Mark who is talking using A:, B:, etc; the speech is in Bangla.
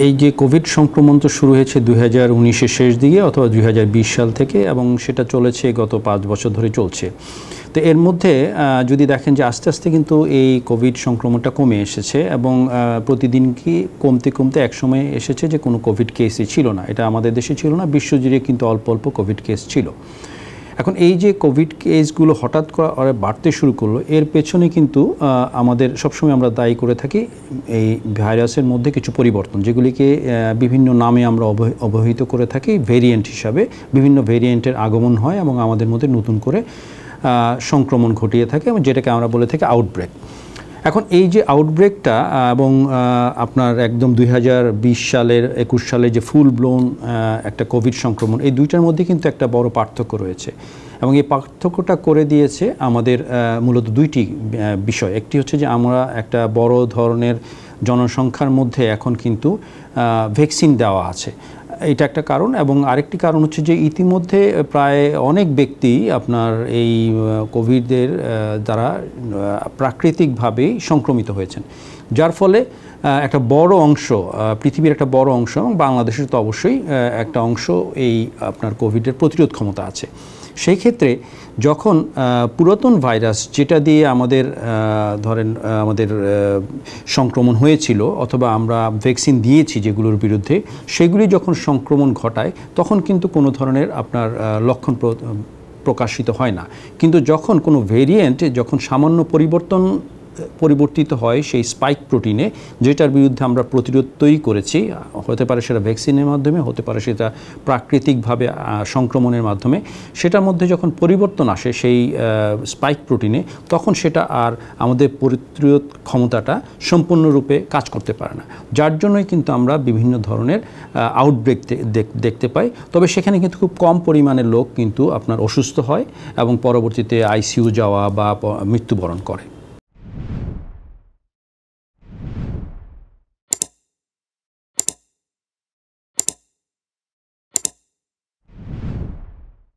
A: এই যে কোভিড সংক্রমণ তো শুরু হয়েছে 2019-এর শেষ দিকে অথবা 2020 সাল থেকে এবং সেটা চলেছে গত 5 বছর ধরে চলছে। তো এর মধ্যে যদি দেখেন যে আস্তে আস্তে কিন্তু এই কোভিড সংক্রমণটা কমে এসেছে এবং প্রতিদিন কি কমতে কমতে একসময় এসেছে যে কোনো কোভিড কেসই ছিল না। এটা আমাদের দেশে ছিল না, বিশ্বজুড়ে কিন্তু অল্প অল্প কোভিড কেস ছিল। এখন এই যে কোভিড কেসগুলো হঠাৎ করে বাড়তে শুরু করলো, এর পেছনে কিন্তু আমাদের সবসময় আমরা দায়ী করে থাকি এই ভাইরাসের মধ্যে কিছু পরিবর্তন, যেগুলিকে বিভিন্ন নামে আমরা অবহিত করে থাকি ভেরিয়েন্ট হিসাবে। বিভিন্ন ভেরিয়েন্টের আগমন হয় এবং আমাদের মধ্যে নতুন করে সংক্রমণ ঘটিয়ে থাকে এবং যেটাকে আমরা বলে থাকি আউটব্রেক। এখন এই যে আউটব্রেকটা এবং আপনার একদম 2020 সালের 21 সালে যে ফুল ব্লোন একটা কোভিড সংক্রমণ, এই দুইটার মধ্যে কিন্তু একটা বড় পার্থক্য রয়েছে এবং এই পার্থক্যটা করে দিয়েছে আমাদের মূলত দুইটি বিষয়। একটি হচ্ছে যে আমরা একটা বড় ধরনের জনসংখ্যার মধ্যে এখন কিন্তু ভ্যাকসিন দেওয়া আছে, এটা একটা কারণ। এবং আরেকটি কারণ হচ্ছে যে ইতিমধ্যে প্রায় অনেক ব্যক্তি আপনার এই কোভিডের দ্বারা প্রাকৃতিকভাবেই সংক্রমিত হয়েছেন, যার ফলে একটা বড় অংশ, পৃথিবীর একটা বড় অংশ এবং বাংলাদেশের তো অবশ্যই একটা অংশ এই আপনার কোভিডের প্রতিরোধ ক্ষমতা আছে। সেই ক্ষেত্রে যখন পুরাতন ভাইরাস যেটা দিয়ে আমাদের ধরেন আমাদের সংক্রমণ হয়েছিল অথবা আমরা ভ্যাকসিন দিয়েছি যেগুলোর বিরুদ্ধে, সেগুলি যখন সংক্রমণ ঘটায় তখন কিন্তু কোনো ধরনের আপনার লক্ষণ প্রকাশিত হয় না। কিন্তু যখন কোনো ভেরিয়েন্ট যখন সামান্য পরিবর্তিত হয় সেই স্পাইক প্রোটিনে, যেটার বিরুদ্ধে আমরা প্রতিরোধ তৈরি করেছি, হতে পারে সেটা ভ্যাকসিনের মাধ্যমে, হতে পারে সেটা প্রাকৃতিকভাবে সংক্রমণের মাধ্যমে, সেটার মধ্যে যখন পরিবর্তন আসে সেই স্পাইক প্রোটিনে, তখন সেটা আর আমাদের প্রতিরোধ ক্ষমতাটা সম্পূর্ণরূপে কাজ করতে পারে না, যার জন্যই কিন্তু আমরা বিভিন্ন ধরনের আউটব্রেক দেখতে পাই। তবে সেখানে কিন্তু খুব কম পরিমাণের লোক কিন্তু আপনার অসুস্থ হয় এবং পরবর্তীতে আইসিইউ যাওয়া বা মৃত্যুবরণ করে।